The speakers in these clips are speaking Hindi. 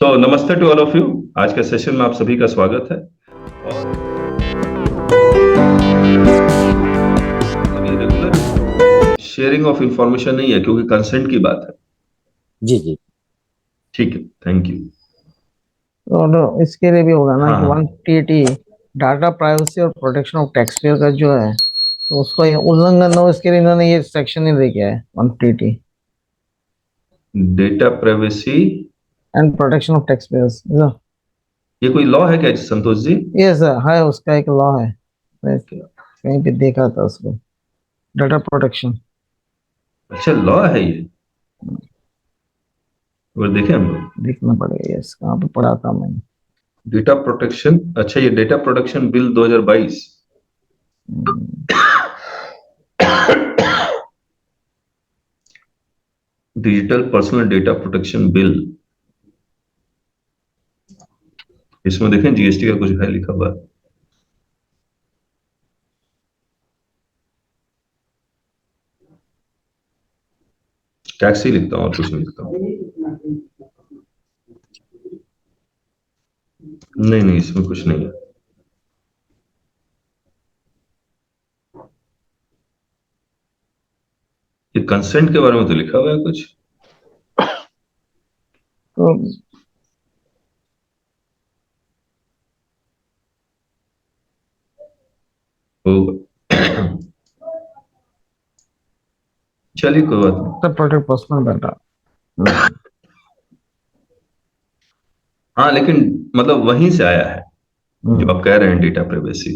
सो नमस्ते टू ऑल ऑफ यू। आज के सेशन में आप सभी का स्वागत है। और अभी रेगुलर शेयरिंग ऑफ इंफॉर्मेशन नहीं है क्योंकि कंसेंट की बात है। जी जी। ठीक है, थैंक यू। और इसके लिए भी होगा ना हाँ कि हाँ 1TT डाटा प्राइवेसी और प्रोटेक्शन ऑफ टैक्स पेयर का जो है, तो उसको उल्लंघन न हो इसके लिए इन्होंने ये सेक्शन ही लेके आए 1TT data privacy. And protection of tax payers. ये कोई लॉ है क्या संतोष जी? ये सर है, उसका एक लॉ है। मैं कहीं पे देखा था उसको, डाटा प्रोटेक्शन। अच्छा, लॉ है ये। और देखें हम लोग देखना पड़ेगा, यस कहाँ पे पढ़ा था मैंने। Data protection. अच्छा, ये data protection bill 2022। Digital personal data protection bill. इसमें देखें जीएसटी का कुछ है लिखा हुआ। टैक्स ही लिखता हूँ और कुछ नहीं लिखता हूँ। नहीं नहीं, इसमें कुछ नहीं है। ये कंसेंट के बारे में तो लिखा हुआ है कुछ। तो चलिए कोई बात नहीं। Protect personal data. हाँ, लेकिन मतलब वहीं से आया है जो आप कह रहे हैं, डेटा प्राइवेसी।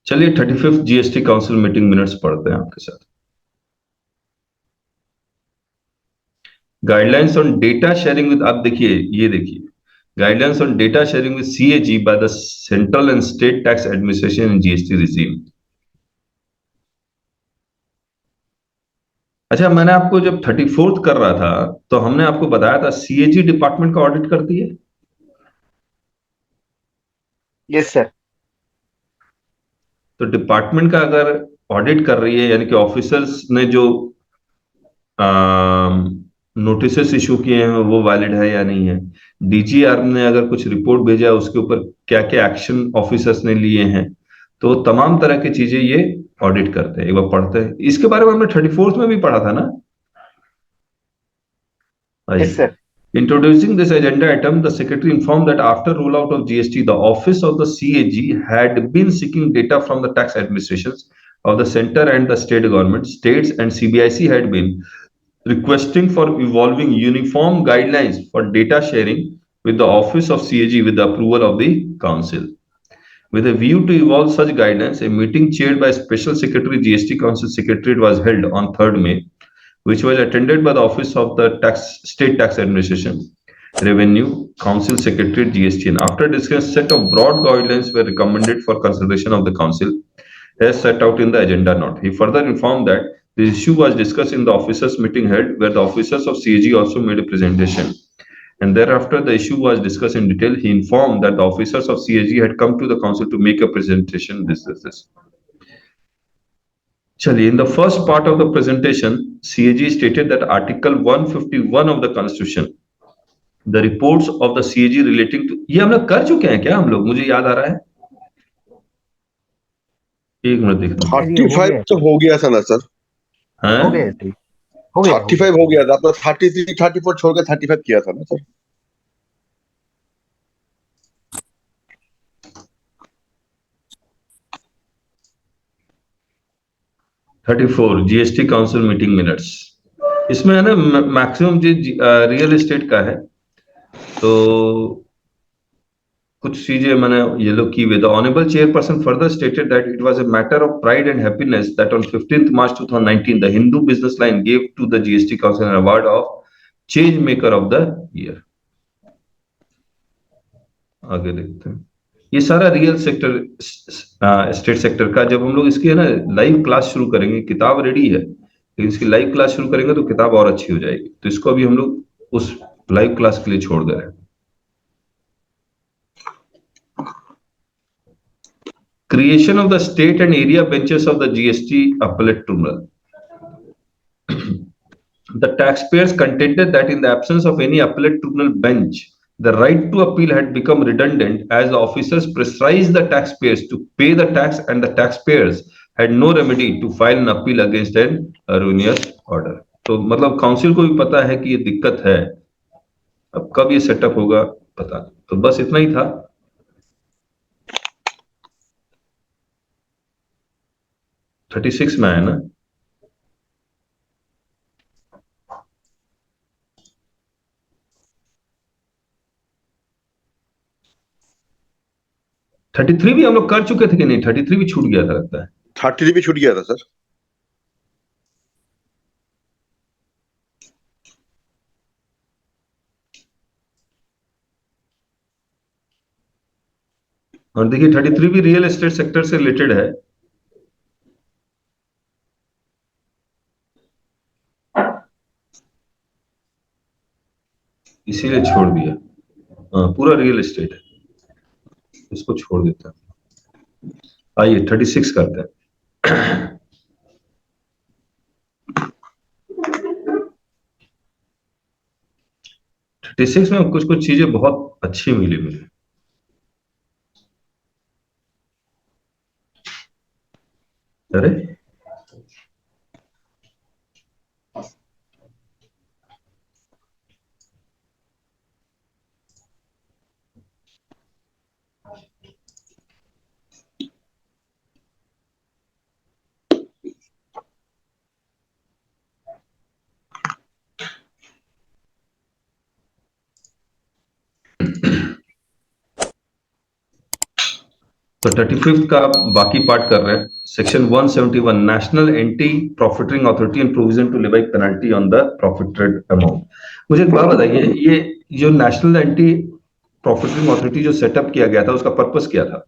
चलिए 35th GST council meeting minutes पढ़ते हैं आपके साथ। Guidelines on data sharing with, आप देखिए, ये देखिए, guidelines on data sharing with CAG by the central and state tax administration in GST regime. अच्छा, मैंने आपको जब 34th कर रहा था तो हमने आपको बताया था सीएजी डिपार्टमेंट का ऑडिट करती है। Yes sir. तो डिपार्टमेंट का अगर ऑडिट कर रही है, यानी कि ऑफिसर्स ने जो नोटिसेस इशू किए हैं वो वैलिड है या नहीं है, डीजीआर ने अगर कुछ रिपोर्ट भेजा है उसके ऊपर क्या क्या एक्शन ऑफिसर्स ने लिए हैं, तो तमाम तरह की चीजें ये ऑडिट करते हैं। एक बार पढ़ते हैं इसके बारे में, हमने 34th में भी पढ़ा था ना। Yes sir. Introducing this agenda item, the Secretary informed that after rollout of GST, the Office of the CAG had been seeking data from the tax administrations of the center and the state government. States and CBIC had been requesting for evolving uniform guidelines for data sharing with the Office of CAG with the approval of the Council. With a view to evolve such guidelines, a meeting chaired by Special Secretary GST Council Secretariat was held on 3rd May, which was attended by the Office of the State Tax Administration, Revenue, Council Secretariat GST. And after discussion, set of broad guidelines were recommended for consideration of the Council as set out in the agenda note. He further informed that the issue was discussed in the officers meeting held, where the officers of CAG also made a presentation. And thereafter, the issue was discussed in detail. He informed that the officers of CAG had come to the council to make a presentation. This. Chali, in the first part of the presentation, CAG stated that Article 151 of the Constitution, the reports of the CAG relating to, ये हम लोग कर चुके हैं क्या? हम लोग, मुझे याद आ रहा है, एक मिनट देखना। 35 तो हो गया था ना सर? हो गया हैं? हो गया 35 हो गया था, आपने 33 34 छोड़ के 35 किया था ना sir? GST council meeting minutes. इसमें है ना मैक्सिमम रियल एस्टेट का है, तो कुछ चीजें मैंने ये लोग की हुई। The honourable chairperson further stated that it was a matter of pride and happiness that on 15th March 2019 the Hindu business line gave to the GST council an award of change maker of the year. आगे देखते हैं। ये सारा रियल सेक्टर, स्टेट सेक्टर का, जब हम लोग इसकी है ना लाइव क्लास शुरू करेंगे, किताब रेडी है लेकिन इसकी लाइव क्लास शुरू करेंगे तो किताब और अच्छी हो जाएगी, तो इसको अभी हम लोग उस लाइव क्लास के लिए छोड़ दे रहे हैं। Creation of the state and area benches of the GST appellate tribunal. The taxpayers contended that in the absence of any appellate tribunal bench, the right to appeal had become redundant as the officers pressurized the taxpayers to pay the tax and the taxpayers had no remedy to file an appeal against an erroneous order. तो मतलब काउंसिल को भी पता है कि ये दिक्कत है, अब कब ये सेटअप होगा पता नहीं। तो बस इतना ही था। थर्टी सिक्स में है ना? थर्टी थ्री भी हम लोग कर चुके थे कि नहीं? 33 भी छूट गया था लगता है। 33 भी छूट गया था सर। और देखिए 33 भी रियल एस्टेट सेक्टर से रिलेटेड है। इसीलिए छोड़ दिया। हाँ, पूरा रियल एस्टेट है, इसको छोड़ देता है। आइए 36 करते हैं। 36 में कुछ कुछ चीजें बहुत अच्छी मिली मुझे। अरे तो 35 का बाकी पार्ट कर रहे हैं। Section 171 national anti profiteering authority and provision to levy penalty on the profited amount. मुझे एक बात बताइए, ये जो नेशनल एंटी प्रॉफिटरिंग अथॉरिटी जो सेटअप किया गया था उसका पर्पस क्या था?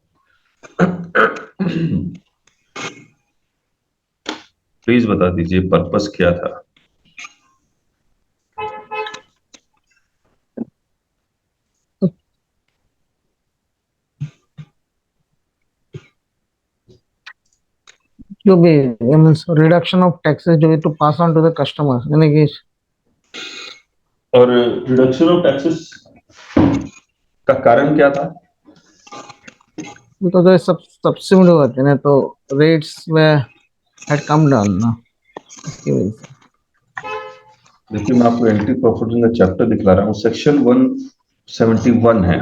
प्लीज बता दीजिए पर्पस क्या था? जो भी मींस रिडक्शन ऑफ टैक्सेस जो है to pass on to the customer, यानी कि और रिडक्शन ऑफ टैक्सेस का कारण क्या था? बिकॉज ये सब सब्सिडी होते हैं ना, तो रेट्स में हैड कम डाउन ना, इसकी वजह से। देखिए मैं आपको एंटी प्रॉफिटरिंग का चैप्टर दिखला रहा हूँ। सेक्शन 171 है।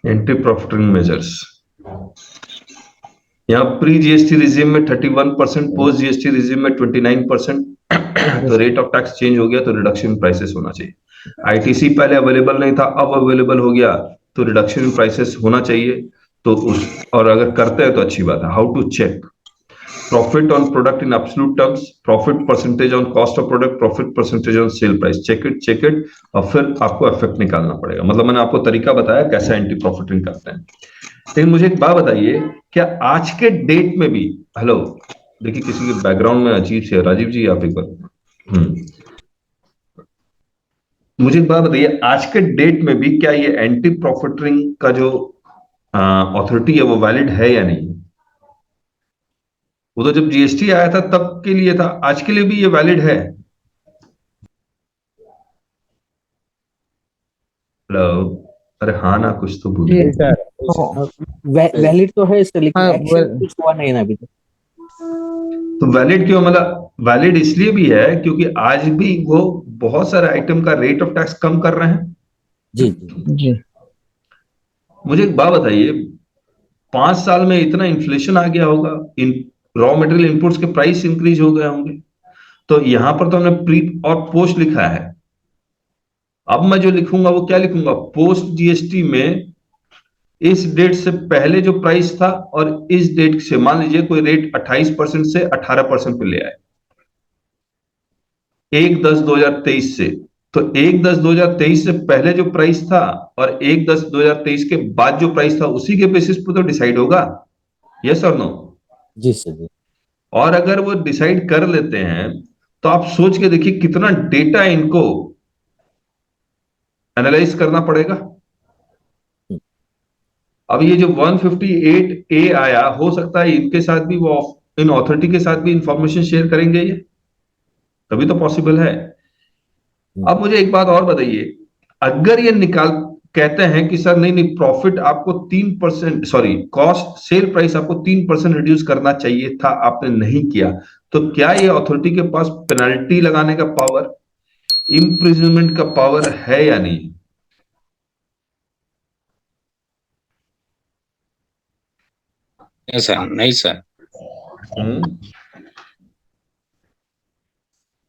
Anti profiteering measures. यहाँ प्री जीएसटी रिजीम में 31%, पोस्ट जीएसटी रिजीम में 29%। तो रेट ऑफ टैक्स चेंज हो गया तो रिडक्शन इन प्राइसेस होना चाहिए। आईटीसी पहले अवेलेबल नहीं था, अब अवेलेबल हो गया तो रिडक्शन इन प्राइसेस होना चाहिए। तो उस और अगर करते हैं तो अच्छी बात है। How to check profit on product in absolute terms, profit percentage on cost of product, profit percentage on sale price. Check it और फिर आपको इफेक्ट निकालना पड़ेगा। मतलब मैंने आपको तरीका बताया कैसे एंटी प्रॉफिटिंग करते हैं। लेकिन मुझे एक बात बताइए, क्या आज के डेट में भी, हेलो देखिए किसी के बैकग्राउंड में अजीब से, राजीव जी आप एक बार मुझे एक बात बताइए, आज के डेट में भी क्या ये एंटी प्रॉफिटरिंग का जो अथॉरिटी है वो वैलिड है या नहीं? वो तो जब जीएसटी आया था तब के लिए था, आज के लिए भी ये वैलिड है? हेलो, अरे हाँ ना, कुछ तो बोलिए। वैलिड तो है इसका, लेकिन हाँ, एक्शन कुछ हुआ नहीं ना अभी तक। तो वैलिड क्यों? मतलब वैलिड इसलिए भी है क्योंकि आज भी वो बहुत सारे आइटम का रेट ऑफ टैक्स कम कर रहे हैं। जी जी जी मुझे एक बात बताइए, 5 साल में इतना इन्फ्लेशन आ गया होगा, इन रॉ मटेरियल इनपुट्स के प्राइस इंक्रीज हो गए होंगे। तो यहां पर तो हमने प्री और पोस्ट लिखा है। अब मैं जो लिखूंगा वो क्या लिखूंगा? पोस्ट जीएसटी में इस डेट से पहले जो प्राइस था और इस डेट से, मान लीजिए कोई रेट 28% से 18% पे ले आए 1/10/2023 से, तो 1/10/2023 से पहले जो प्राइस था और 1/10/2023 के बाद जो प्राइस था उसी के बेसिस पे तो डिसाइड होगा। यस और नो? जी सर जी। और अगर वो डिसाइड कर लेते हैं तो आप सोच के देखिए कितना डेटा इनको एनालाइज करना पड़ेगा। अब ये जो 158A आया, हो सकता है इनके साथ भी वो इन अथॉरिटी के साथ भी इंफॉर्मेशन शेयर करेंगे, ये तभी तो पॉसिबल है। अब मुझे एक बात और बताइए, अगर ये निकाल कहते हैं कि सर नहीं नहीं, प्रॉफिट आपको 3%, सॉरी कॉस्ट सेल प्राइस आपको 3% रिड्यूस करना चाहिए था, आपने नहीं किया, तो क्या ये अथॉरिटी के पास पेनल्टी लगाने का पावर, इम्प्रिजनमेंट का पावर है या नहीं? सर नहीं सर।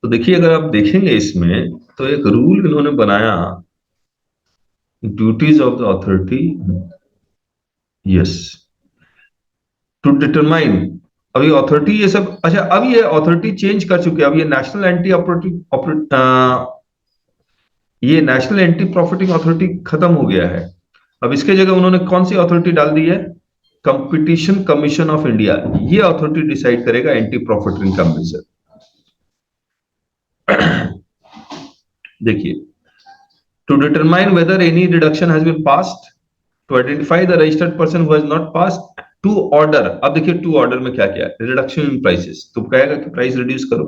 तो देखिए, अगर आप देखेंगे इसमें तो एक रूल इन्होंने बनाया, duties of the authority, yes, to determine. अभी अथॉरिटी ये सब, अच्छा अब ये अथॉरिटी चेंज कर चुके हैं, अब ये नेशनल एंटी ये नेशनल एंटी प्रॉफिटिंग अथॉरिटी खत्म हो गया है। अब इसके जगह उन्होंने कौन सी अथॉरिटी डाल दी है? Competition commission of India. ये अथॉरिटी डिसाइड करेगा एंटी प्रॉफिटिंग का मेजर। देखिए, to determine whether any reduction has been passed, to identify the registered person who has not passed, to order। अब देखिए टू ऑर्डर में क्या क्या है, रिडक्शन इन प्राइसेस, तो कहेगा कि प्राइस रिड्यूस करो।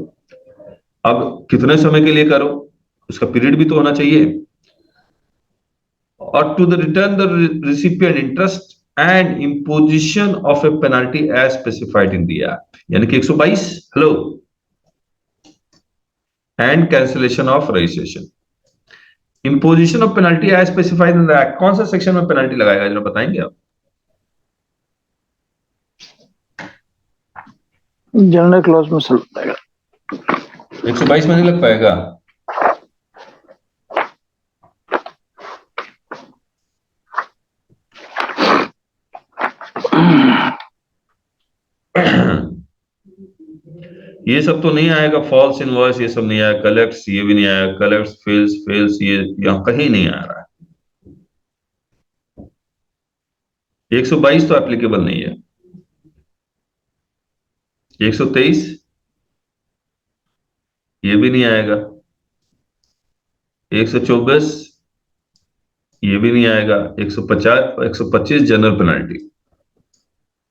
अब कितने समय के लिए करो, उसका पीरियड भी तो होना चाहिए। और to the return the recipient interest and imposition of a penalty as specified in the act, यानी कि 122, hello, and cancellation of registration. Imposition of penalty as specified in the act, कौन सा सेक्शन में पेनल्टी लगाएगा, जरा बताएंगे आप? जनरल क्लॉज में सर लगाएगा। 122 में नहीं लग पाएगा? ये सब तो नहीं आएगा, फॉल्स इनवॉइस ये सब नहीं आया, कलेक्ट्स ये भी नहीं आया, कलेक्ट्स फेल्स ये यहां कहीं नहीं आ रहा है। 122 तो एप्लीकेबल नहीं है। 123 ये भी नहीं आएगा। 124 ये भी नहीं आएगा। 125 जनरल पेनल्टी,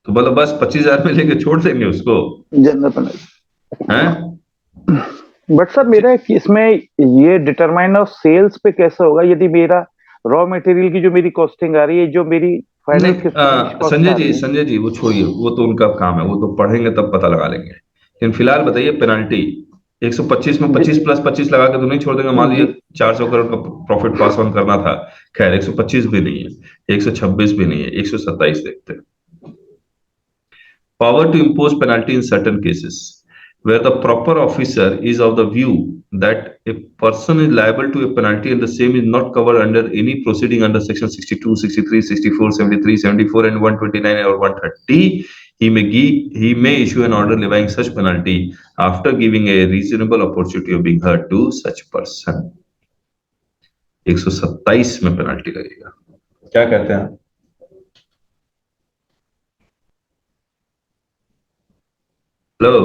तो बोला बस 25,000 में लेके छोड़ देंगे उसको, जनरल पेनल्टी हैं? बट सर मेरा इसमें ये डिटरमाइन ऑफ सेल्स पे कैसे होगा, यदि मेरा रॉ मटेरियल की जो मेरी कॉस्टिंग आ रही है, जो मेरी संजय जी वो छोड़िए, वो तो उनका काम है, वो तो पढ़ेंगे तब पता लगा लेंगे। लेकिन फिलहाल बताइए, पेनल्टी 125 में 25 प्लस 25 लगा के तो नहीं छोड़ देंगे। मान लीजिए 400 करोड़ का प्रॉफिट पास ऑन करना था, खैर 125 भी नहीं है, 126 भी नहीं है, 127 देखते हैं। Power to impose penalty in certain cases where the proper officer is of the view that a person is liable to a penalty and the same is not covered under any proceeding under section 62, 63, 64, 73, 74 and 129 or 130, he may issue an order levying such penalty after giving a reasonable opportunity of being heard to such person। 127 में पेनल्टी लगेगा। क्या कहते हैं? Hello,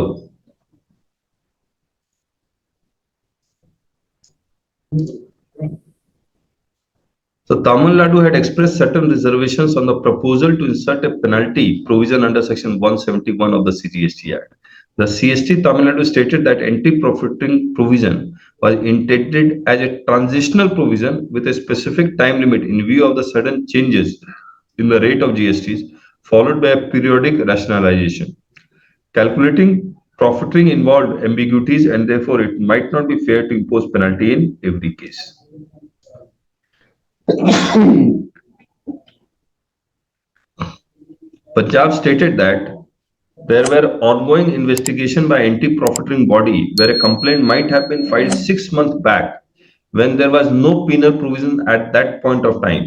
so Tamil Nadu had expressed certain reservations on the proposal to insert a penalty provision under section 171 of the CGST Act. The CST Tamil Nadu stated that anti-profiting provision was intended as a transitional provision with a specific time limit in view of the sudden changes in the rate of GSTs, followed by a periodic rationalization. Calculating profiting involved ambiguities and therefore it might not be fair to impose penalty in every case. Punjab stated that there were ongoing investigation by anti-profiting body where a complaint might have been filed 6 months back when there was no penal provision at that point of time.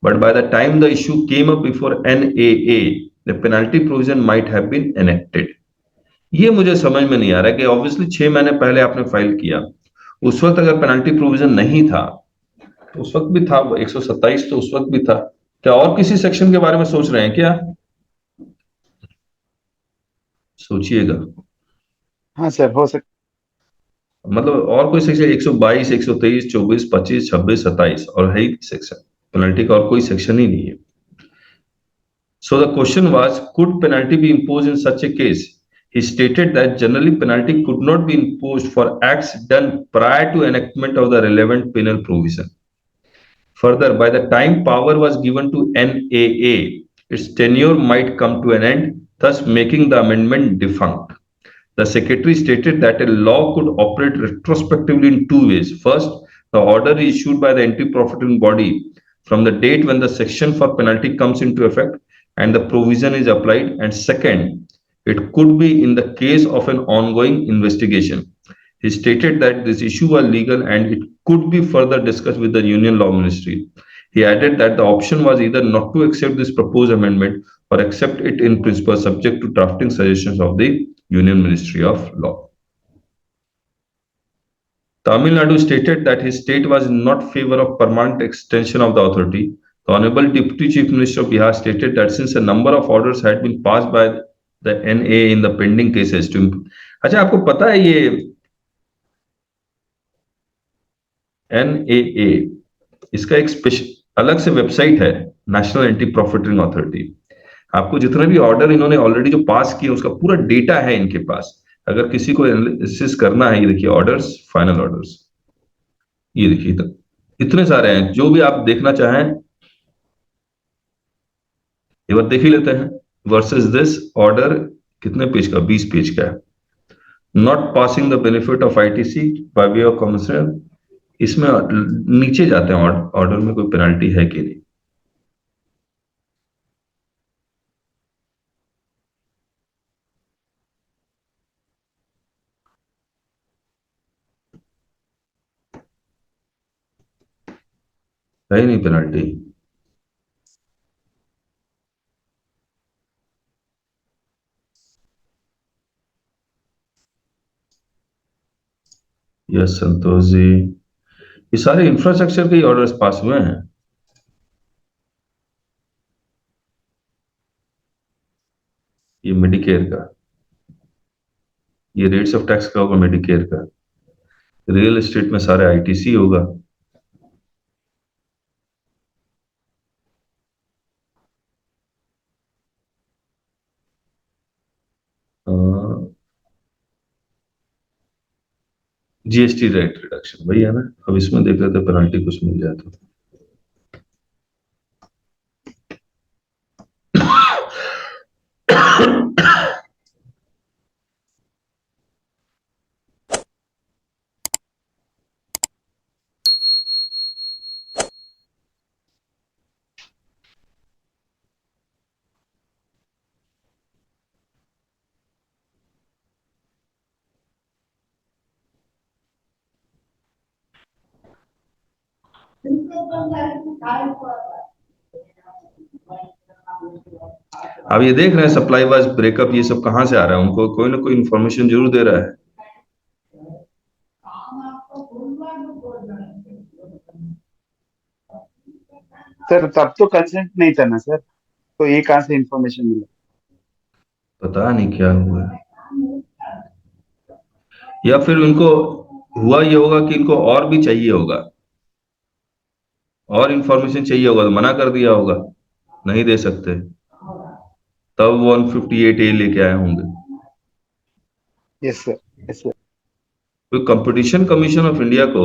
But by the time the issue came up before NAA, the penalty provision might have been enacted. ये मुझे समझ में नहीं आ रहा कि ऑब्वियसली 6 महीने पहले आपने फाइल किया, उस वक्त अगर पेनल्टी प्रोविजन नहीं था तो उस वक्त भी था, 127 तो उस वक्त भी था। क्या और किसी सेक्शन के बारे में सोच रहे हैं क्या? सोचिएगा। हाँ सर, हो सकता। मतलब और कोई सेक्शन 122, 123, 24, 25, 26, 27 और है ही सेक्शन, पेनल्टी का और कोई सेक्शन ही नहीं है. So the question was, could penalty be imposed in such a case? He stated that generally penalty could not be imposed for acts done prior to enactment of the relevant penal provision. Further, by the time power was given to NAA, its tenure might come to an end, thus making the amendment defunct. The secretary stated that a law could operate retrospectively in two ways. First, the order is issued by the anti-profiting body from the date when the section for penalty comes into effect and the provision is applied. And second, it could be in the case of an ongoing investigation. He stated that this issue was legal and it could be further discussed with the Union Law Ministry. He added that the option was either not to accept this proposed amendment or accept it in principle subject to drafting suggestions of the Union Ministry of Law. Tamil Nadu stated that his state was not favor of permanent extension of the authority. The Honorable Deputy Chief Minister of Bihar stated that since a number of orders had been passed by the NA in the pending cases to अच्छा आपको पता है ये NAA इसका एक अलग से वेबसाइट है, नेशनल एंटी प्रॉफिटिंग अथॉरिटी. आपको जितने भी ऑर्डर इन्होंने ऑलरेडी जो पास किए उसका पूरा डेटा है इनके पास. अगर किसी को एनालिसिस करना है, ये देखिए ऑर्डर्स, फाइनल ऑर्डर्स, ये देखिए इतने सारे हैं. जो भी आप देखना चाहें एक बार देख ही लेते हैं. वर्सेस दिस ऑर्डर कितने पेज का, 20 पेज का है. Not passing the benefit of ITC by way of commissioner. इसमें नीचे जाते हैं ऑर्डर में कोई पेनल्टी है कि नहीं. है ही नहीं पेनल्टी. यस संतोष जी, ये सारे इंफ्रास्ट्रक्चर के ऑर्डर्स पास हुए हैं. ये मेडिकेयर का, ये रेट्स ऑफ टैक्स का होगा, मेडिकेयर का. रियल एस्टेट में सारे आईटीसी होगा. जीएसटी रेट रिडक्शन वही है ना. अब इसमें देख लेते पेनल्टी कुछ मिल जाए तो. अब ये देख रहे हैं सप्लाई वाइज ब्रेकअप, ये सब कहां से आ रहा है. उनको कोई ना कोई इंफॉर्मेशन जरूर दे रहा है. सर तब तो कंसेंट नहीं था ना सर, तो ये कहां से इंफॉर्मेशन मिला? पता नहीं क्या हुआ है. या फिर उनको हुआ ये होगा कि इनको और भी चाहिए होगा, और इंफॉर्मेशन चाहिए होगा तो मना कर दिया होगा, नहीं दे सकते, तब 158A लेके आए होंगे. Yes sir, yes sir. तो कंपटीशन कमीशन ऑफ इंडिया को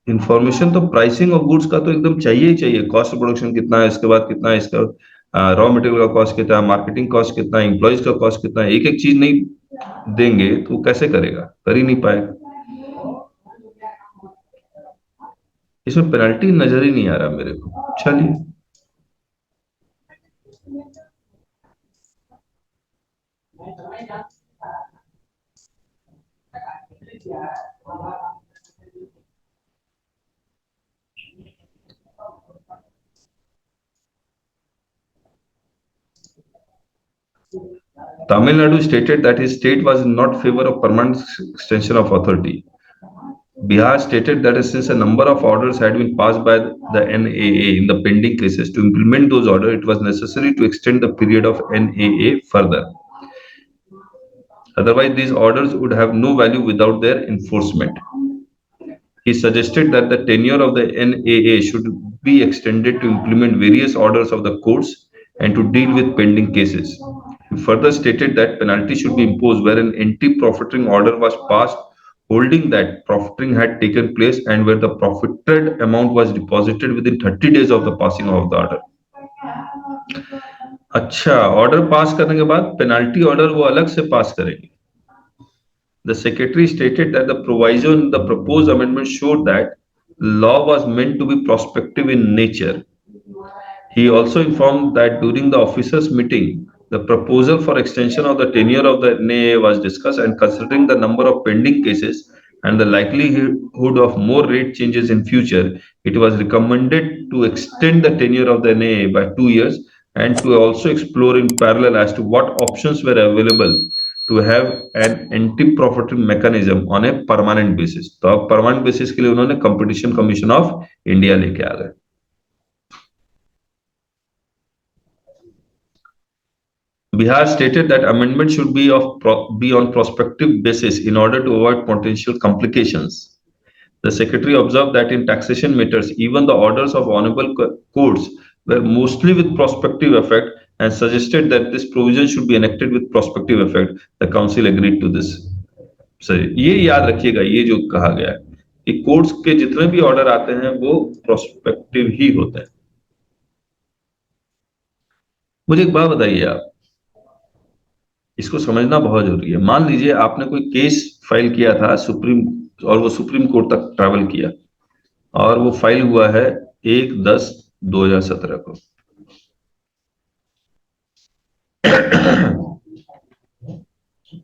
इंफॉर्मेशन तो प्राइसिंग ऑफ गुड्स का तो एकदम चाहिए ही चाहिए. कॉस्ट ऑफ प्रोडक्शन कितना है, इसके बाद कितना है इसका, रॉ मटेरियल का कॉस्ट कितना है, मार्केटिंग कॉस्ट कितना है, एम्प्लॉइज का कॉस्ट कितना है. एक एक चीज नहीं देंगे तो वो कैसे करेगा, कर ही नहीं पाएगा. इसमें पेनल्टी नजर ही नहीं आ रहा मेरे को. चलिए Tamil Nadu stated that his state was in not favor of permanent extension of authority. Bihar stated that since a number of orders had been passed by the NAA in the pending cases, to implement those orders, it was necessary to extend the period of NAA further. Otherwise, these orders would have no value without their enforcement. He suggested that the tenure of the NAA should be extended to implement various orders of the courts and to deal with pending cases. He further stated that penalty should be imposed where an anti-profiting order was passed holding that profiting had taken place and where the profited amount was deposited within 30 days of the passing of the order. अच्छा, ऑर्डर पास करने के बाद पेनाल्टी ऑर्डर वो अलग से पास करेंगे. The secretary stated that the proviso in the proposed amendment showed that law was meant to be prospective in nature. He also informed that during the officers' meeting, the proposal for extension of the tenure of the NAA was discussed, and considering the number of pending cases and the likelihood of more rate changes in future, it was recommended to extend the tenure of the NAA by 2 years and to also explore in parallel as to what options were available to have an anti-profiting mechanism on a permanent basis. तो अब permanent basis के लिए उन्होंने Competition Commission of India लेके आ गए. Bihar stated that amendment should be on prospective basis in order to avoid potential complications. The secretary observed that in taxation matters, even the orders of honorable courts were mostly with prospective effect and suggested that this provision should be enacted with prospective effect. The council agreed to this. So, ये याद रखिएगा, ये जो कहा गया है कि कोर्ट्स के जितने भी ऑर्डर आते हैं वो प्रोस्पेक्टिव ही होते हैं. मुझे एक बात बताइए, आप इसको समझना बहुत जरूरी है. मान लीजिए आपने कोई केस फाइल किया था और वो सुप्रीम कोर्ट तक ट्रैवल किया और वो फाइल हुआ है 1/10/2017 को.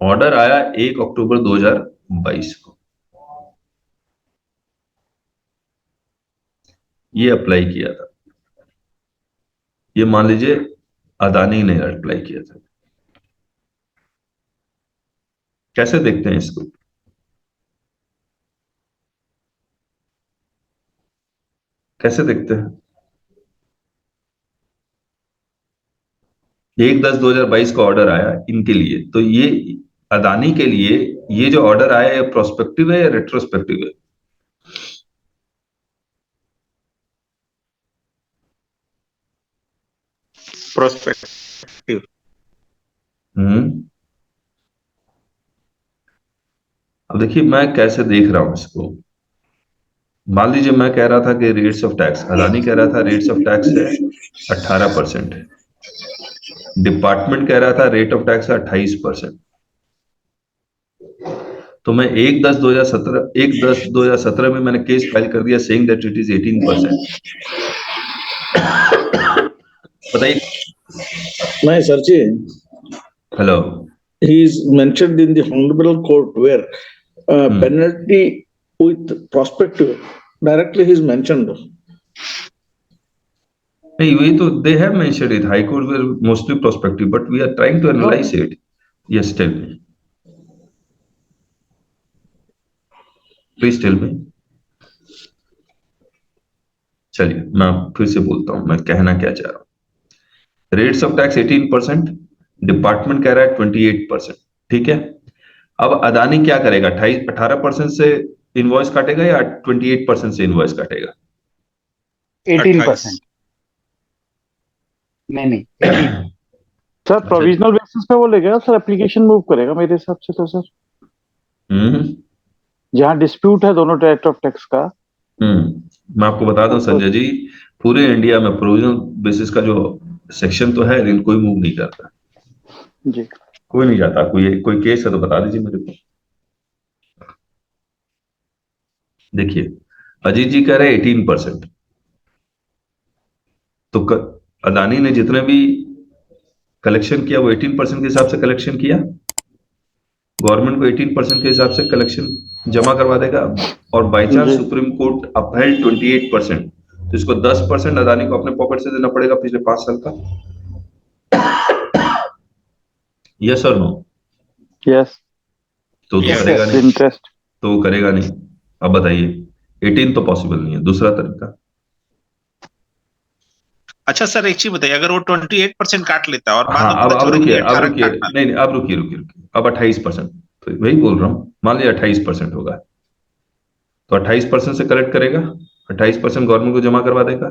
ऑर्डर आया 1 अक्टूबर 2022 को. ये अप्लाई किया था. ये मान लीजिए अदानी ने अप्लाई किया था. कैसे देखते हैं इसको? कैसे देखते हैं? 1/10/2022 का ऑर्डर आया इनके लिए, तो ये अदानी के लिए ये जो ऑर्डर आया है प्रोस्पेक्टिव है या रेट्रोस्पेक्टिव है? प्रोस्पेक्टिव. अब देखिए मैं कैसे देख रहा हूं इसको. मान लीजिए मैं कह रहा था कि रेट्स ऑफ टैक्स, अदानी कह रहा था रेट्स ऑफ टैक्स है 18%, डिपार्टमेंट कह रहा था रेट ऑफ टैक्स है 28%. तो मैं 1/10/2017 में मैंने केस फाइल कर दिया सेइंग दैट इट इज 18%. बताइए. नहीं sir ji, hello. he is mentioned in the honorable court where penalty with prospective directly he is mentioned. नहीं, वही तो they have mentioned it. High Court were mostly prospective, but we are trying to analyze it. Yes, tell me. Please tell me. चलिए मैं फिर से बोलता हूं मैं कहना क्या चाह रहा हूं. रेट्स ऑफ टैक्स 18%, डिपार्टमेंट कह रहा है 28%. ठीक है. अब अदानी क्या करेगा? 18% से इनवॉइस काटेगा या 28% से इनवॉइस काटेगा? 18%. नहीं सर प्रोविजनल बेसिस पे वो लेगा सर, एप्लीकेशन मूव करेगा मेरे हिसाब से तो सर. जहां डिस्प्यूट है दोनों डायरेक्टर ऑफ टैक्स का. मैं आपको बता दूं संजय जी, पूरे इंडिया में प्रोविजनल बेसिस का जो सेक्शन तो है लेकिन कोई मूव नहीं करता जी. कोई नहीं जाता. कोई केस है तो बता दीजिए मेरे को. देखिए अजीत जी कह रहे हैं 18%. तो अदानी ने जितने भी कलेक्शन किया वो 18% के हिसाब से कलेक्शन किया. गवर्नमेंट को 18% के हिसाब से कलेक्शन जमा करवा देगा. और by chance supreme court upheld 28%, तो इसको 10% अदानी को अपने पॉकेट से देना पड़ेगा पिछले 5 साल का. यस और नो? यस. तो करेगा नहीं. इंटरेस्ट तो करेगा नहीं. अब बताइए, 18 तो पॉसिबल नहीं है, दूसरा तरीका। अच्छा सर, एक चीज बताइए, अगर वो 28% काट लेता है और मान हाँ, लो अब पता अब चला कि रुकिए, ये अब 18 रुकिए, काटना। नहीं नहीं, अब रुकिए, अब 28%, तो वही बोल रहा हूँ, मान लिया 28% होगा, तो 28% से कलेक्ट करेगा, 28% गवर्नमेंट को जमा करवा देगा,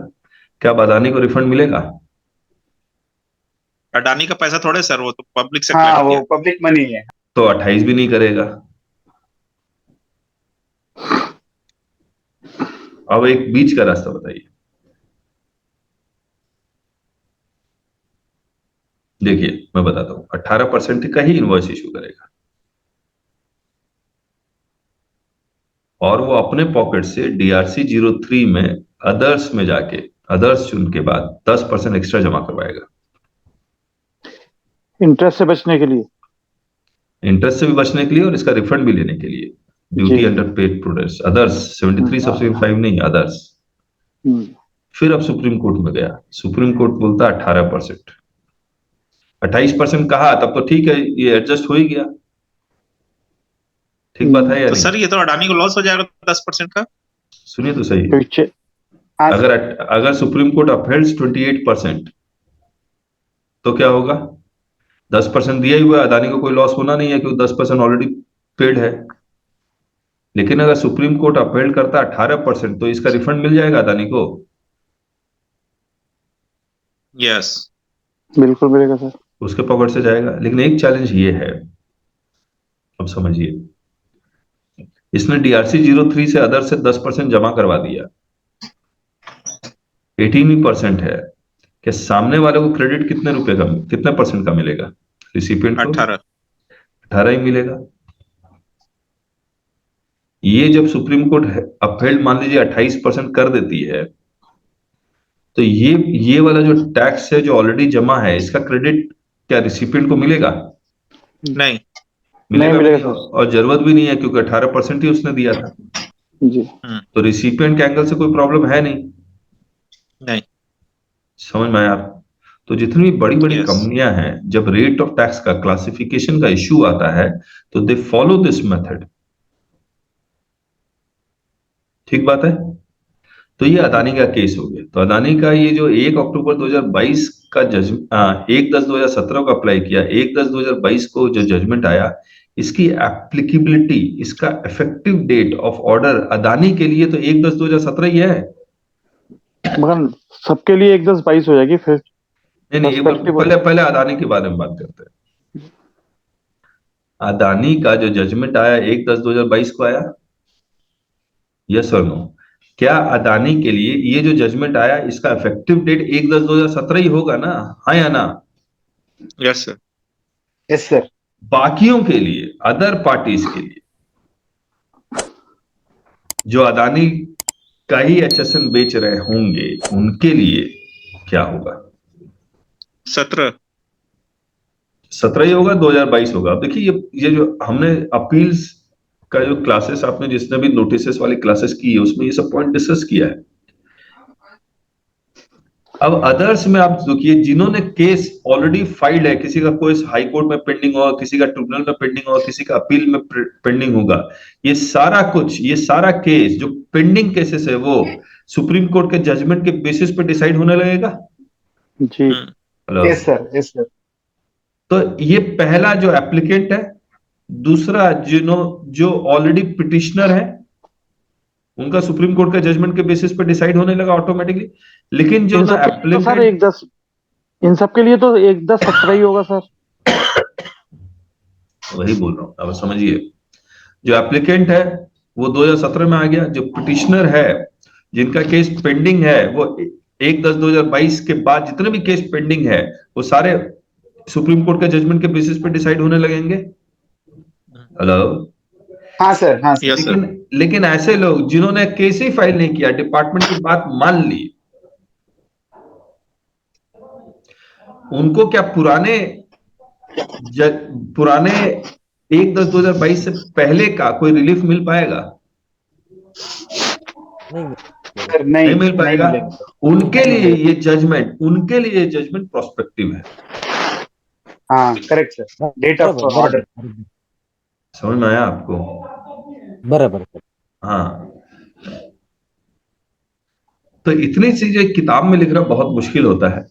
क्या अब अदानी को रिफंड मिलेगा? अडानी का पैसा थोड़े सर, वो तो पब्लिक से हाँ कलेक्ट वो किया। पब्लिक मनी है। तो 28 भी नहीं करेगा। अब एक बीच का रास्ता बताइए। देखिए, मैं बताता हूं, 18% का ही इनवॉइस इशू करेगा, और वो अपने पॉकेट से DRC 03 में अदर्स में जाके, अदर्स चुन के बाद 10% एक्स्ट्रा जमा करवाएगा, इंटरेस्ट से बचने के लिए। इंटरेस्ट से भी बचने के लिए और इसका रिफंड भी लेने के लिए। ड्यूटी जी। Under paid products others 73 subsequent 5 नहीं, अदर्स। हम्म, फिर अब सुप्रीम कोर्ट में गया, सुप्रीम कोर्ट बोलता 18%। 28% कहा तब तो ठीक है, ये एडजस्ट हो ही गया, ठीक बात है या तो नहीं? सर ये तो अडानी को लॉस हो जाएगा 10% का। सुनिए तो सही, पीछे। हाँ अगर अगर सुप्रीम कोर्ट अपहेल्ड्स 28%, तो क्या होगा? 10% दिया ही हुआ है, अदानी को कोई लॉस होना नहीं है क्योंकि 10% ऑलरेडी पेड है। लेकिन अगर सुप्रीम कोर्ट अपहेल्ड करता 18%, तो इसका रिफंड मिल जाएगा अदानी को? यस। बिल्कुल मिलेगा सर। उसके पॉकेट से जाएगा। लेकिन एक चैलेंज ये है, अब समझिए, इसने DRC 03 से अदर से 10% जमा करवा दिया, 18% है, कि सामने वाले को क्रेडिट कितने रुपए का, कितने परसेंट का मिलेगा? रिसिपिएंट को 18। 18 ही मिलेगा। ये जब सुप्रीम कोर्ट अपहेल्ड मान लीजिए 28% कर देती है, तो ये वाला जो टैक्स है जो ऑलरेडी जमा है, इसका क्रेडिट क्या रिसिपिएंट को मिलेगा? नहीं। नहीं मिलेगा भी नहीं, सर। और जरूरत भी नहीं है क्योंकि 18% ही उसने दिया था। जी। तो रिसिपिएंट के एंगल से कोई प्रॉब्लम है नहीं। नहीं। समझ में आया? तो जितनी भी बड़ी बड़ी Yes. कंपनियां हैं, जब रेट ऑफ टैक्स का क्लासिफिकेशन का इश्यू आता है, तो दे फॉलो दिस मेथड। ठीक बात है? तो ये अदानी का केस हो गया। तो अदानी का ये जो 1 अक्टूबर 2022 का 1/10/2017 को अप्लाई किया, 1/10/2022 को जो जजमेंट आया, इसकी एप्लीकेबिलिटी, इसका effective date of order Adani के लिए तो 1/10/2017 ही है। मगर सबके लिए 1/10/22 हो जाएगी फिर। नहीं, एक बार पहले अदानी के बारे में बात करते हैं। अदानी का जो जजमेंट आया 1/10/2022 को आया, यस और नो? क्या अदानी के लिए ये जो जजमेंट आया, इसका इफेक्टिव डेट 1/10/2017 ही होगा ना? हाँ या ना? Yes sir. Yes sir. बाकियों के लिए, अदर पार्टीज के लिए, जो अदानी का ही HSN बेच रहे होंगे, उनके लिए क्या होगा? 17। 17 ही होगा, 2022 होगा। अब देखिए, ये जो हमने अपील्स का जो क्लासेस, आपने जिसने भी नोटिस वाली क्लासेस की है, उसमें ये सब पॉइंट डिस्कस किया है। अब अदर्स में आप देखिए, जिन्होंने केस ऑलरेडी फाइल्ड है, किसी का कोई हाई कोर्ट में पेंडिंग होगा, किसी का ट्रिब्यूनल में पेंडिंग होगा, किसी का अपील में पेंडिंग होगा, ये सारा कुछ, ये सारा केस जो पेंडिंग केसेस है, वो सुप्रीम कोर्ट के जजमेंट के बेसिस पे डिसाइड होने लगेगा। जी। Hello? Yes sir. Yes sir. तो ये पहला जो एप्लीकेंट है, दूसरा जो ऑलरेडी पिटिशनर है, उनका सुप्रीम कोर्ट के जजमेंट के बेसिस पे डिसाइड होने लगा ऑटोमेटिकली। लेकिन जो इन सब के लिए तो सर 1/10, इन सब के लिए तो 1/10/17 ही होगा सर। वही बोल रहा हूं, अब समझिए, जो एप्लीकेंट है वो 2017 में आ गया, जो पिटिशनर है, जिनका केस पेंडिंग है, वो 1/10/2022 के बाद जितने भी केस पेंडिंग है, वो सारे सुप्रीम कोर्ट के जजमेंट के बेसिस पे डिसाइड होने लगेंगे। हेलो? हाँ सर। हाँ सर। Yes sir. लेकिन ऐसे लोग जिन्होंने केस ही फाइल नहीं किया, डिपार्टमेंट की बात मान ली, उनको क्या पुराने 1/10/2022 से पहले का कोई रिलीफ मिल पाएगा? नहीं सर नहीं मिल पाएगा। मिलेगा। उनके लिए ये जजमेंट प्रोस्पेक्टिव है। हाँ correct sir. Date of order. समझ में आया आपको? बराबर सर। हाँ, तो इतनी चीजें किताब में लिखना बहुत मुश्किल होता है,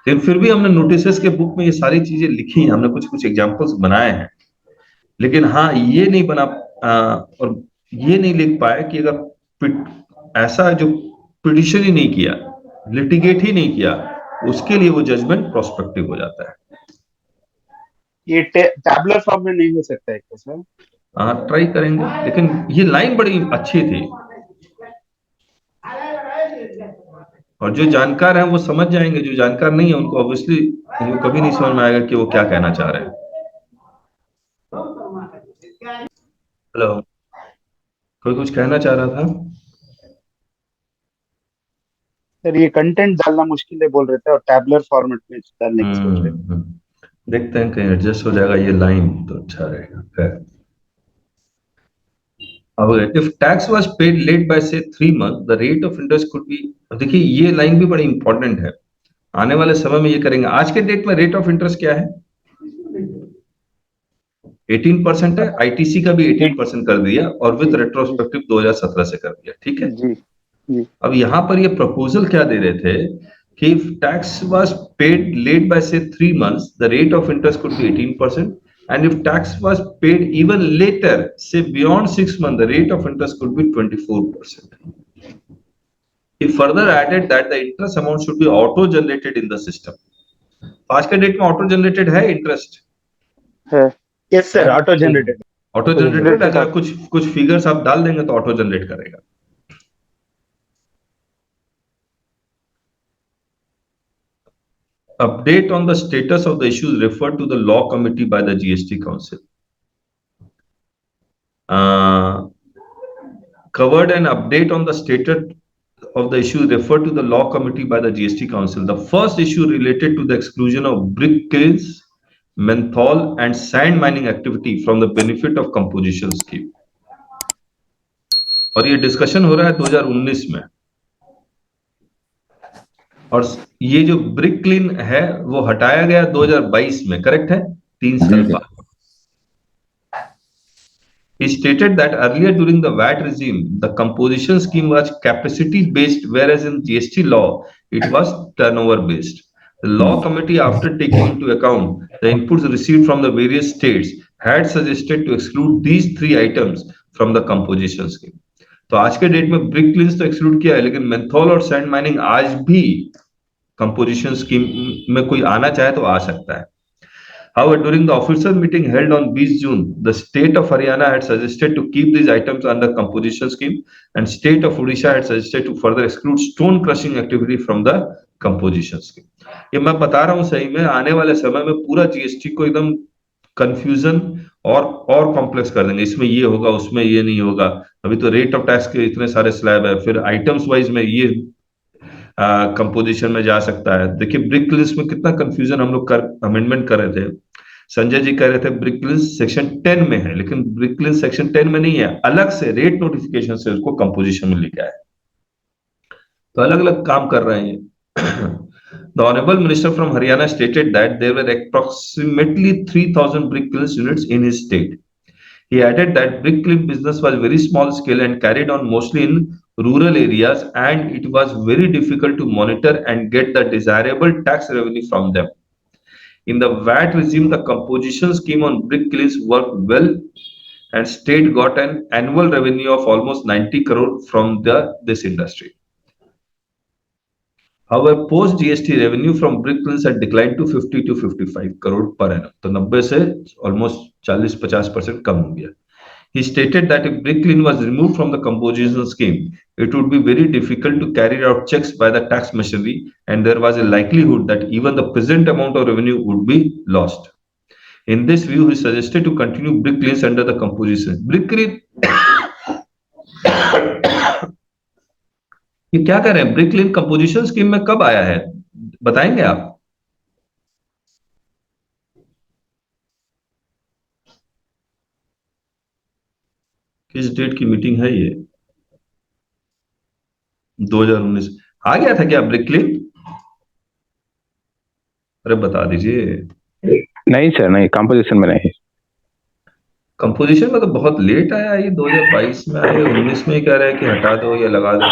लेकिन फिर भी हमने नोटिसेस के बुक में ये सारी चीजें लिखी हैं, हमने कुछ कुछ एग्जाम्पल्स बनाए हैं। लेकिन हाँ, ये नहीं बना और ये नहीं लिख पाए कि अगर ऐसा जो पिटिशन ही नहीं किया, लिटिगेट ही नहीं किया, उसके लिए वो जजमेंट प्रोस्पेक्टिव हो जाता है। ये टैबुलर फॉर्म में नहीं हो सकता है क्या सर? हाँ, ट्राई करेंगे, लेकिन ये लाइन बड़ी अच्छी थी और जो जानकार हैं वो समझ जाएंगे, जो जानकार नहीं है उनको ऑब्वियसली उनको कभी नहीं समझ में आएगा कि वो क्या कहना चाह रहे हैं। हेलो, कोई कुछ कहना चाह रहा था? सर ये कंटेंट डालना मुश्किल है बोल रहे थे और टैबुलर फॉर्मेट में डालने की सोच रहे थे। देखते हैं कहीं एडजस्ट हो जाएगा ये लाइन तो अच्छा रहेगा। खैर, अब if tax was paid late by से 3 month the rate of interest could be, देखिए ये लाइन भी बड़ी इंपॉर्टेंट है, आने वाले समय में ये करेंगे। आज के डेट में रेट ऑफ इंटरेस्ट क्या है? 18% है, आईटीसी का भी 18% कर दिया और विद रेट्रोस्पेक्टिव 2017 से कर दिया, ठीक है। जी जी। अब यहां पर ये प्रपोजल क्या दे रहे थे कि if tax was paid late by say 3 months, the rate of interest could be 18%, and if tax was paid even later, say beyond 6 months, the rate of interest could be 24%. He further added that the interest amount should be auto-generated in the system. आज के डेट में ऑटो जनरेटेड है इंटरेस्ट? है। Yes sir, auto generated. Auto generated, अगर कुछ फिगर्स आप डाल देंगे तो ऑटो जनरेट करेगा। Update on the status of the issues referred to the law committee by the GST Council. Covered an update on the status of the issues referred to the law committee by the GST Council. The first issue related to the exclusion of brick kilns, menthol and sand mining activity from the benefit of composition scheme. और ये डिस्कशन हो रहा है 2019 में, और ये जो ब्रिक क्लीन है वो हटाया गया 2022 में, करेक्ट है, 3 साल बाद। He stated that earlier during the VAT regime, the composition scheme was capacity based, whereas in GST law, it was turnover based. The law committee, after taking into account the inputs received from the various states, had suggested to exclude these 3 items from the composition scheme. तो आज के डेट में ब्रिक क्लीन्स तो एक्सक्लूड किया है, लेकिन मेंथोल और सैंड माइनिंग आज भी कंपोजिशन स्कीम में कोई आना चाहे तो आ सकता है। However, during the official meeting held on 20 June, the state of Haryana had suggested to keep these items under composition scheme, and state of Odisha had suggested to further exclude stone crushing activity from the composition scheme. ये मैं बता रहा हूँ, सही में आने वाले समय में पूरा जीएसटी को एकदम कंफ्यूजन और कॉम्प्लेक्स कर देंगे, इसमें ये होगा उसमें ये नहीं होगा। अभी तो रेट ऑफ टैक्स के इतने सारे स्लैब है, फिर आइटम्स वाइज में ये कंपोजिशन में जा सकता है। देखिए ब्रिक लिस्ट में कितना कंफ्यूजन हम लोग अमेंडमेंट कर रहे थे, संजय जी कह रहे थे ब्रिक लिस्ट सेक्शन 10 में है, लेकिन ब्रिक लिस्ट सेक्शन 10 में नहीं है, अलग से रेट नोटिफिकेशन से उसको कंपोजिशन में लेके आए, तो अलग अलग काम कर रहे हैं। The Honorable Minister from Haryana stated that there were approximately 3,000 brick kilns units in his state. He added that brick kiln business was very small scale and carried on mostly in rural areas, and it was very difficult to monitor and get the desirable tax revenue from them. In the VAT regime, the composition scheme on brick kilns worked well, and state got an annual revenue of almost 90 crore from this industry. However, post GST revenue from brick kilns had declined to 50 to 55 crore per annum. तो 90 से almost 40-50% कम हो गया. He stated that if brick kiln was removed from the composition scheme, it would be very difficult to carry out checks by the tax machinery, and there was a likelihood that even the present amount of revenue would be lost. In this view, he suggested to continue brick kilns under the composition. Brick kiln ये क्या कर रहे हैं? ब्रिक क्लीन कंपोजिशन स्कीम में कब आया है, बताएंगे आप? किस डेट की मीटिंग है ये? 2019 आ गया था क्या ब्रिक क्लीन? अरे बता दीजिए। नहीं सर, नहीं, कंपोजिशन में नहीं। कंपोजिशन में तो बहुत लेट आया, ये 2022 में आया, 19 में कह रहा है कि हटा दो या लगा दो।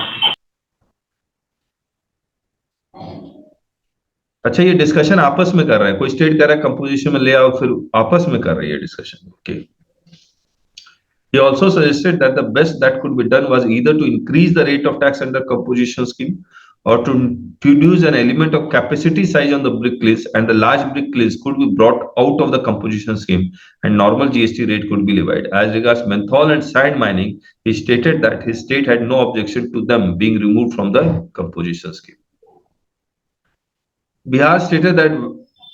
अच्छा, ये डिस्कशन आपस में कर रहा है, कोई स्टेट कह रहा है कंपोजिशन में ले आओ, फिर आपस में कर रही है discussion. Okay. He also suggested that the best that could be done was either to increase the rate of tax under composition scheme or to introduce an element of capacity size on the brick list, and the large brick list could be brought out of the composition scheme and normal GST rate could be levied. As regards menthol and sand mining, he stated that his state had no objection to them being removed from the composition scheme. Bihar stated that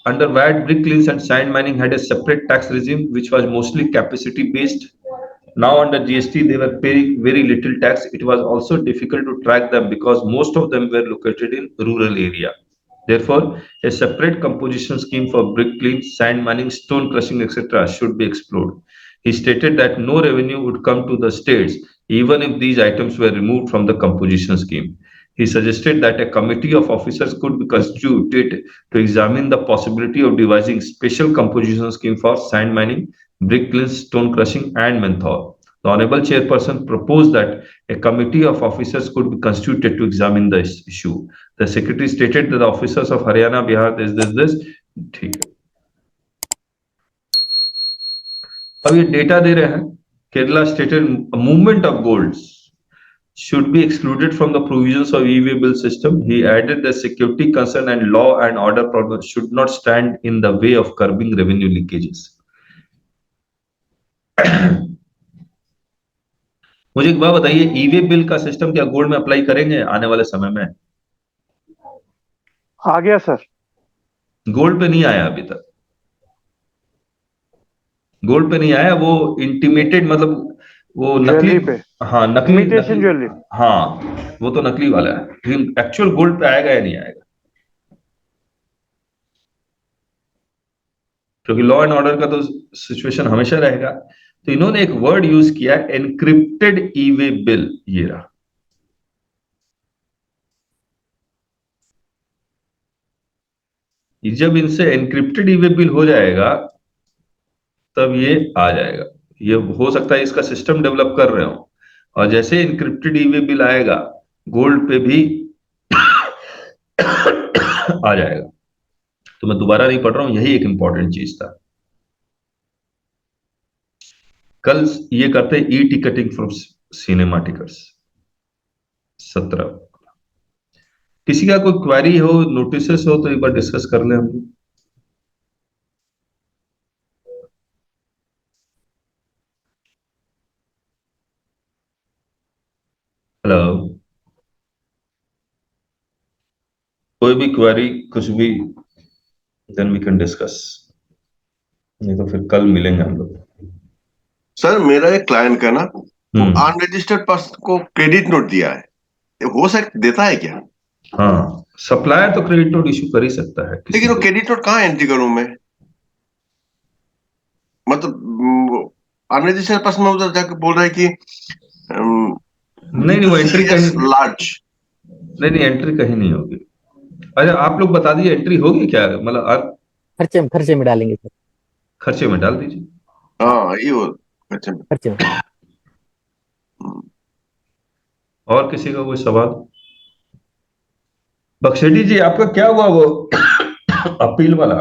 under VAT, brick kilns and sand mining had a separate tax regime which was mostly capacity based. Now under GST, they were paying very little tax. It was also difficult to track them because most of them were located in rural area. Therefore, a separate composition scheme for brick kilns, sand mining, stone crushing, etc. should be explored. He stated that no revenue would come to the states even if these items were removed from the composition scheme. He suggested that a committee of officers could be constituted to examine the possibility of devising special composition scheme for sand mining, brick kilns, stone crushing, and menthol. The Honorable Chairperson proposed that a committee of officers could be constituted to examine the issue. The Secretary stated that the officers of Haryana, Bihar, this. ठीक है। अब ये डेटा दे रहे हैं। Kerala stated a movement of golds should be excluded from the provisions of e-way bill system. He added that security concern and law and order problems should not stand in the way of curbing revenue leakages. मुझे एक बात बताइए, ई-वे बिल का सिस्टम क्या गोल्ड में अप्लाई करेंगे आने वाले समय में? आ गया सर। गोल्ड पे नहीं आया अभी तक, गोल्ड पे नहीं आया, वो इंटीमेटेड मतलब वो नकली पे। हाँ नकली इमिटेशन ज्वेलरी। हाँ वो तो नकली वाला है, लेकिन एक्चुअल गोल्ड पे आएगा या नहीं आएगा? क्योंकि लॉ एंड ऑर्डर का तो सिचुएशन हमेशा रहेगा। तो इन्होंने एक वर्ड यूज किया, एनक्रिप्टेड ई-वे बिल। ये रहा, जब इनसे एनक्रिप्टेड ई-वे बिल हो जाएगा तब ये आ जाएगा। ये हो सकता है इसका सिस्टम डेवलप कर रहे हो, और जैसे एनक्रिप्टेड ई-वे बिल आएगा गोल्ड पे भी आ जाएगा। तो मैं दोबारा नहीं पढ़ रहा हूं, यही एक इंपॉर्टेंट चीज था। कल ये करते e ticketing from cinema tickets 17। किसी का कोई क्वेरी हो, नोटिसेस हो तो एक बार डिस्कस कर लें हम। हेलो, कोई भी क्वेरी कुछ भी, देन वी कैन डिस्कस, नहीं तो फिर कल मिलेंगे हम लोग। सर मेरा एक क्लाइंट का ना अनरजिस्टर्ड पर्सन को क्रेडिट नोट दिया है, हो सकता देता है क्या? हाँ, सप्लायर तो क्रेडिट नोट इशू कर ही सकता है, लेकिन वो क्रेडिट नोट कहाँ एंट्री करूं मैं? मतलब अनरजिस्टर्ड पर्सन में उधर जाकर बोल रहा है कि नहीं वो एंट्री कहीं लार्ज, नहीं एंट्री कहीं नहीं होगी। अच्छा आप लोग बता दीजिए एंट्री होगी क्या, मतलब खर्चे में डालेंगे सर, खर्चे में डाल दीजिए। हाँ ये वो खर्चे में। और किसी का कोई सवाल? बख्शेटी जी आपका क्या हुआ वो अपील वाला?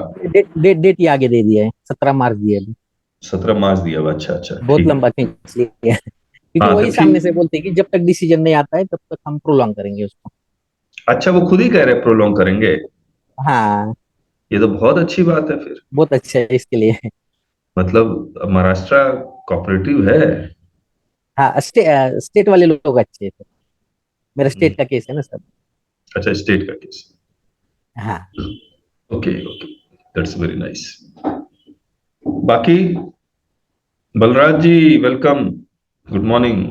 डेट ही आगे दे दिया है, 17 मार्च दिया है। 17 मार्च दिया हुआ, अच्छा बहुत लंबा खींच लिया है, क्योंकि वही सामने से बोलते हैं कि जब तक डिसीजन नहीं आता है तब तक हम प्रोलॉन्ग करेंगे उसको। अच्छा वो खुद ही कह रहे हैं प्रोलॉन्ग करेंगे? हाँ ये तो बहुत अच्छी बात है फिर। बहुत अच्छा है इसके लिए। मतलब महाराष्ट्र कोऑपरेटिव है। हाँ स्टेट वाले लोग अच्छे थे, मेरा स्टेट का केस है ना सर। अच्छा स्टेट का केस। हाँ okay okay, that's very nice. बाकी Balraj ji welcome, good morning.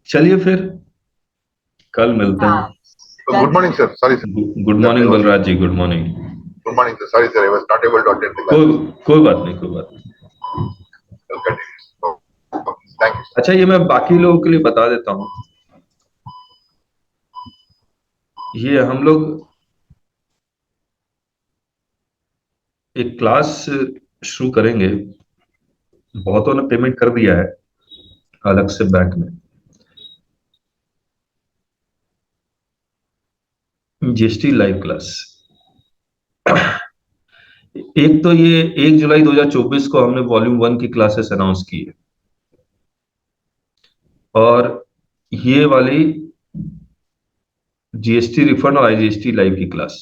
चलिए फिर कल मिलते हैं। Good morning sir, sorry sir. Good morning Balraj ji, good morning. Good morning sir, sorry sir, I was not able to attend the class. कोई बात नहीं, कोई बात नहीं। Thank you. अच्छा ये मैं बाकी लोगों के लिए बता देता हूँ, ये हम लोग एक क्लास शुरू करेंगे। बहुतों ने पेमेंट कर दिया है अलग से बैंक में। GST live class. एक तो ये 1 जुलाई 2024 को हमने वॉल्यूम 1 की क्लासेस अनाउंस की है, और ये वाली जीएसटी रिफंड और आईजीएसटी लाइव की क्लास,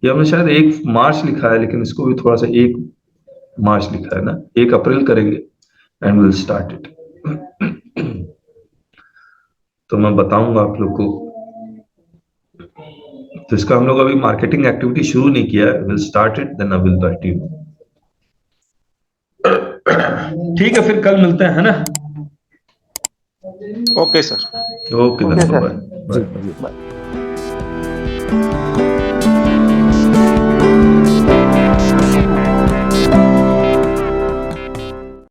ये हमने शायद 1 मार्च लिखा है, लेकिन इसको भी थोड़ा सा 1 मार्च लिखा है ना, 1 अप्रैल करेंगे एंड विल स्टार्ट इट। तो मैं बताऊंगा आप लोग को। तो इसका हम लोग अभी मार्केटिंग एक्टिविटी शुरू नहीं किया है, will start it then I will let you. ठीक है, फिर कल मिलते हैं, है ना? Okay sir. Okay, Okay, sir. Bye bye.